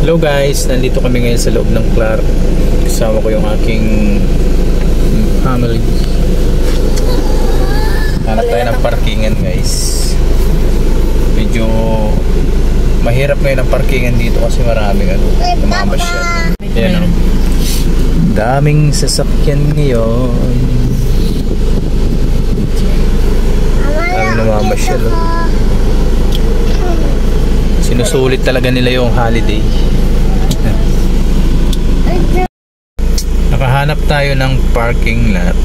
Hello guys, nandito kami ngayon sa loob ng Clark. Kasama ko yung aking family. Hanap tayo ng parkingan guys. Medyo mahirap ngayon ang parkingan dito kasi maraming namamasyal. Ayan o. Daming sasakyan ngayon. Daming namamasyal o. Sinusulit talaga nila yung holiday. Nakahanap tayo ng parking lot.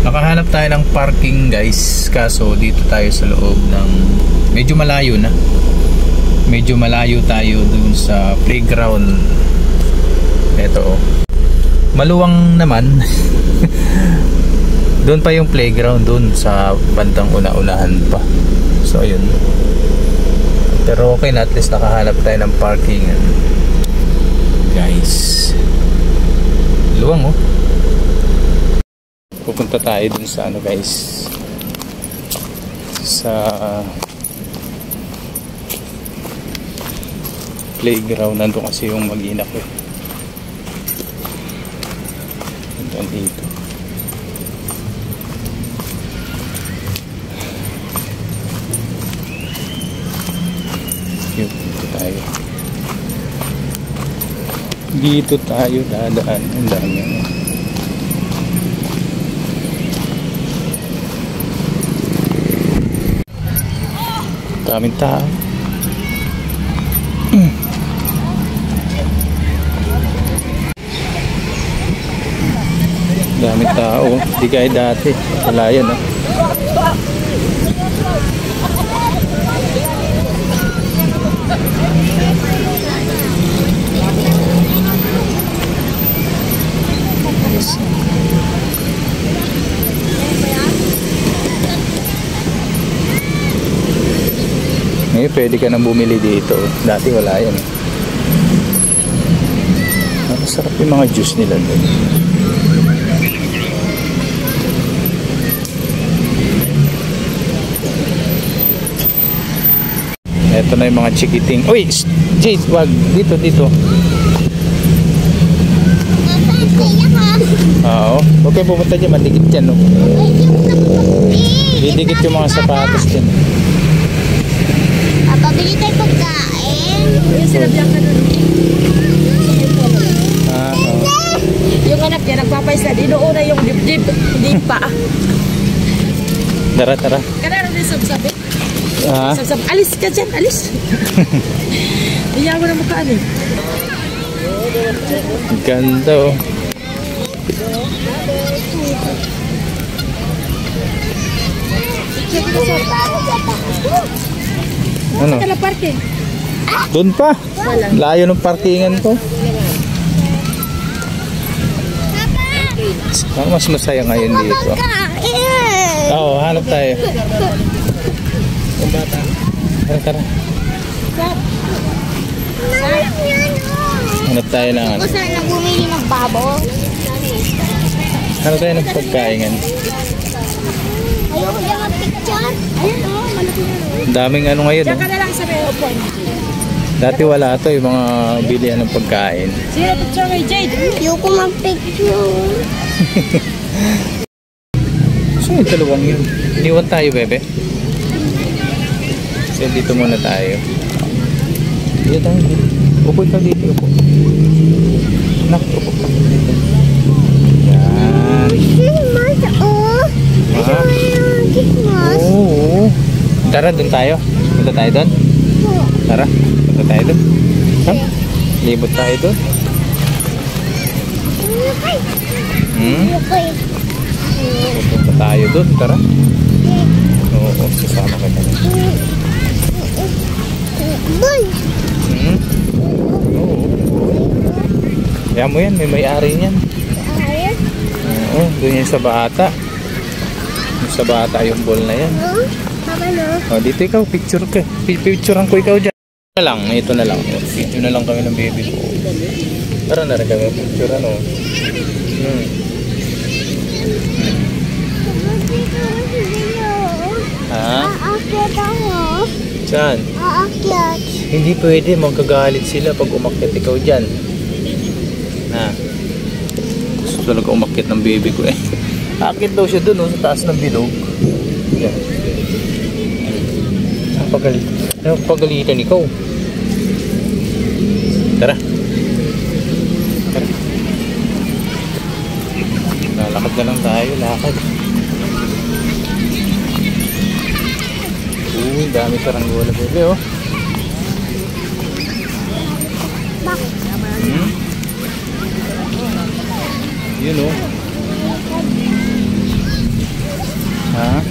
Nakahanap tayo ng parking guys. Kaso dito tayo sa loob ng medyo malayo na. Medyo malayo tayo dun sa playground. Ito oh. Maluwang naman. Doon pa yung playground dun sa bandang una-unahan pa. So ayun. Pero okay na, at least nakahanap tayo ng parking guys. Luwang oh. Pupunta tayo dun sa ano guys, sa playground. Nandun kasi yung mag-inak eh. Nandun dito. Dito tayo dadaan. Ang dami daming tao. Daming tao. Di kaya dati. Wala yan ah. Ngayon pwede ka nang bumili dito. Dati wala yan. Masarap yung mga juice nila doon. Ito na yung mga chikiting. Uy! Jade, wag! Dito, dito. Oo. Huwag kayo pumunta dyan. Madikit yan. No? Didikit yung mga sapatos dyan. Pabili tayo pagkain. Sinabihan ka nun. Yung anak niya nagpapaisad. Inuuna yung dibdib. Hindi pa. Tara, tara. Kanaro din sabsabi. Sabsab. Alis ka dyan. Alis. Iyaw mo na mukhaan eh. Ganda oh. Ano? Kala parking. Doon pa. Layo ng parkingan ko. Mas masaya ngayon dito. Oo, hanap tayo. Yung bata. Tara, tara. Hanap tayo ng ano. Gusto na bumili ng babo. Hanap tayo ng pagkaingan. Ayoko na mag-picture. Ayun o, malaki na. Daming ano ngayon. Diyan ka na lang sa may upuan. Dati wala to yung mga bilihan ng pagkain. Sino picture kay Jade? Ayoko mag-picture. So yung dalawang yun. Iniwan tayo bebe. So dito muna tayo. Dito tayo. Upo ikaw dito. Upo. Anak, upo ka dito. Yan. Oo. Tara, dun tayo. Punta tayo dun. Tara, punta tayo dun. Libot tayo dun. Punta tayo dun. Tara. Oo, sasama ka dun. Oo. Kaya mo yan, may may-ari niyan. Oo, dun yan sa bata. Sa bata yung ball na yan. Oh, dito ikaw, picture ka. Picturean ko ikaw dyan. Ito na lang. Video na lang kami ng baby ko. Tara na rin kami picture ano. Ha? Ha? Aakyat ako. Saan? Aakyat. Hindi pwede, magkagalit sila pag umakyat ikaw dyan. Na. Gusto talaga umakyat ng baby ko eh. Aakyat daw siya dun, sa taas ng bilog. Yan. Ang pagalitan ikaw. Tara. Tara. Lalakad na lang tayo, lakad. Uy, dami saranggola bebe oh. Hmm? Yun oh. Ha?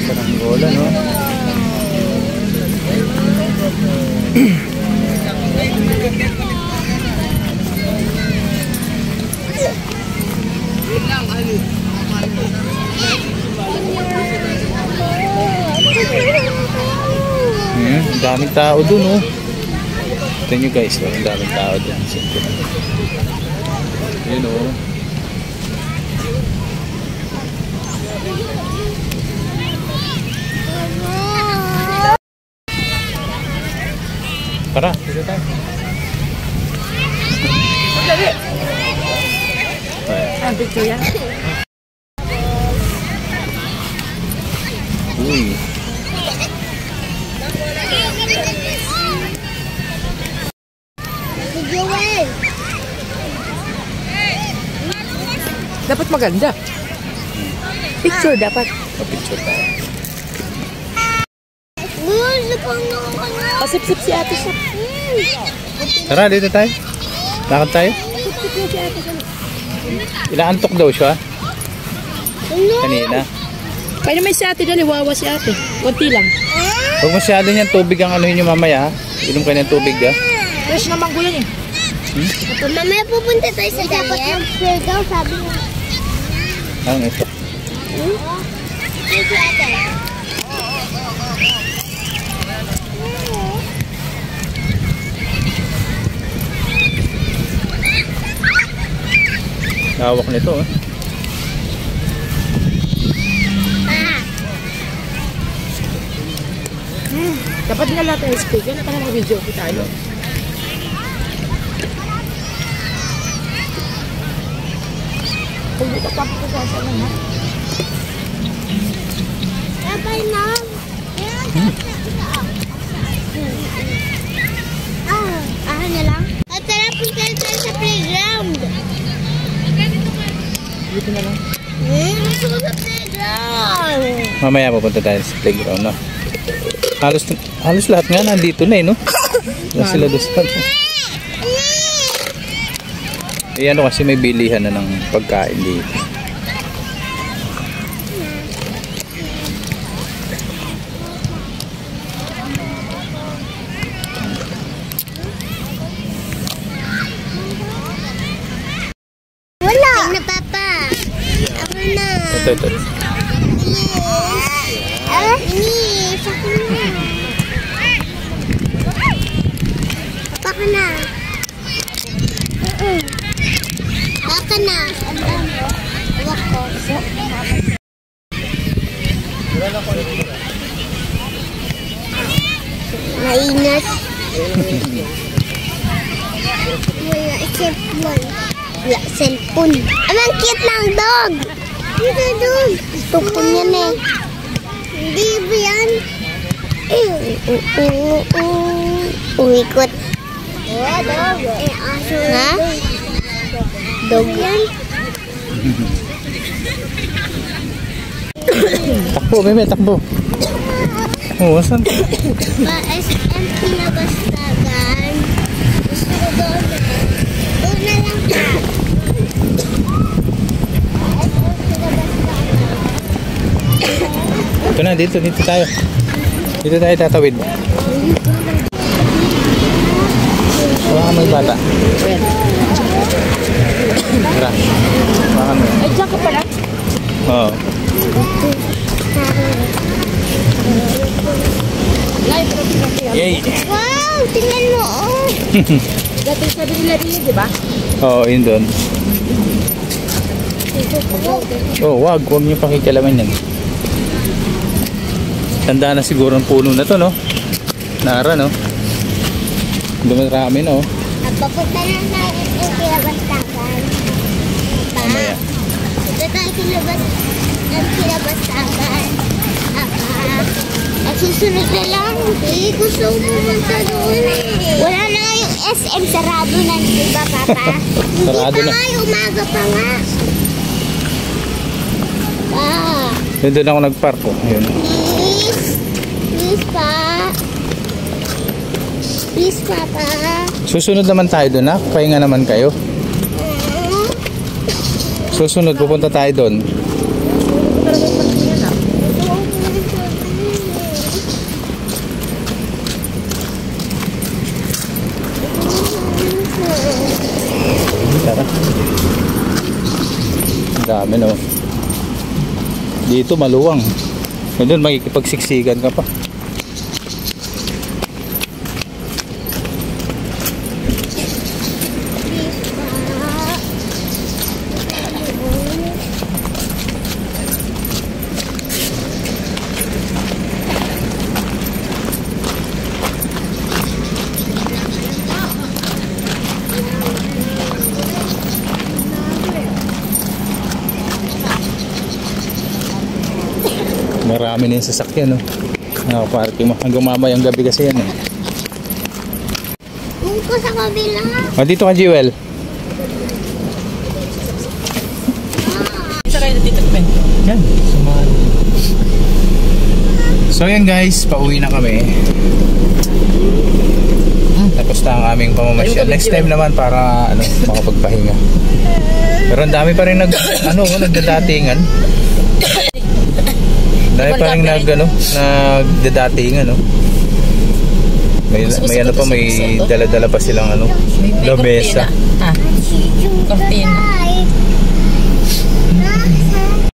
Saranggola no? Ang daming tao dun oh. Ito nyo guys, ang daming tao dun. Yun oh. Tara, dito tayo. Ang picture yan. Uy. Joel. Dapat maganda. Picture dapat. Picture tayo. Gusto ko nga. Pasip-sip si ate siya. Tara, dito tayo. Lakad tayo. Inaantok daw siya. Kanina. Kaya naman si ate dali, wawa si ate. Kunti lang. Huwag masyado niyan tubig ang anuhin nyo mamaya. Inom ka ng tubig ha. Fresh na manggo yan eh. Mamaya pupunta tayo sa dapat mag-spray daw, sabi mo. Ang ito. Ito ate. Hawak nito oh. Dapat nga lahat ng speaker na parang mag-video ko tayo. Kung di ka tapos ko sa asan ha? Sabay na. Aha na lang. At tara, punta tayo sa playground. Dito na lang. Gusto ko sa playground. Mamaya pupunta tayo sa playground no. Halos lahat nga nandito na eh no. Na sila doon. Eh ano kasi may bilihan na ng pagkain dito. Wala. Na papa. Ako na. Ito. Inis. Ako na. Baka na. Baka na. Hawak ko. Maingat. Wala cellphone. Wala cellphone. Ang cute ng dog. Dito dog. Tukon yan eh. Hindi ba yan? Umikot. Dog. Ha? Dog yan? Takbo, bebe, takbo. Oh, saan? SM pinabastagan. Gusto ko doon. Doon na lang ka. Ito na, dito tayo. Dito tayo tatawid. Baka may bata. Tara. Baka mo. Ay, dyan ka pala. Oo. Yay! Wow! Tingnan mo oh! Dati sabi nila rin, di ba? Oo, yun doon. Oh, wag niyo pakikialaman yan. Tanda na siguro ang puno na to, no? Nara, no? Dumarami, no? At papunta na natin yung kinabastakan. Mamaya. Ito tayo kinabastakan. At susunod na lang. Gusto ko pumunta doon eh. Wala na nga yung SM. Sarado na, di ba, Papa? Sarado Hindi pa na. nga, umaga pa nga. Doon ako nagpark, oh. Ayun. Please, pa. Please, Papa. Susunod naman tayo doon, ha? Pahinga naman kayo. Susunod, pupunta tayo doon. Tara. Ang dami, no? Dito maluwang. Doon makikipagsiksikan ka pa. Marami na yung sasakyan, no? Nakaparking mo. Hanggang mamayang gabi kasi yan, eh. Ko sa kabila. O, dito ka, Jewel. Isa kayo dito, Ben. Yan. So, yan guys. Pauwi na kami. Tapos na ang aming pamamasyal. Next time naman para, makapagpahinga. Pero ang dami pa rin nagdadatingan. Dahil pa rin nagdadating, May dala-dala pa silang lamesa. Cortina.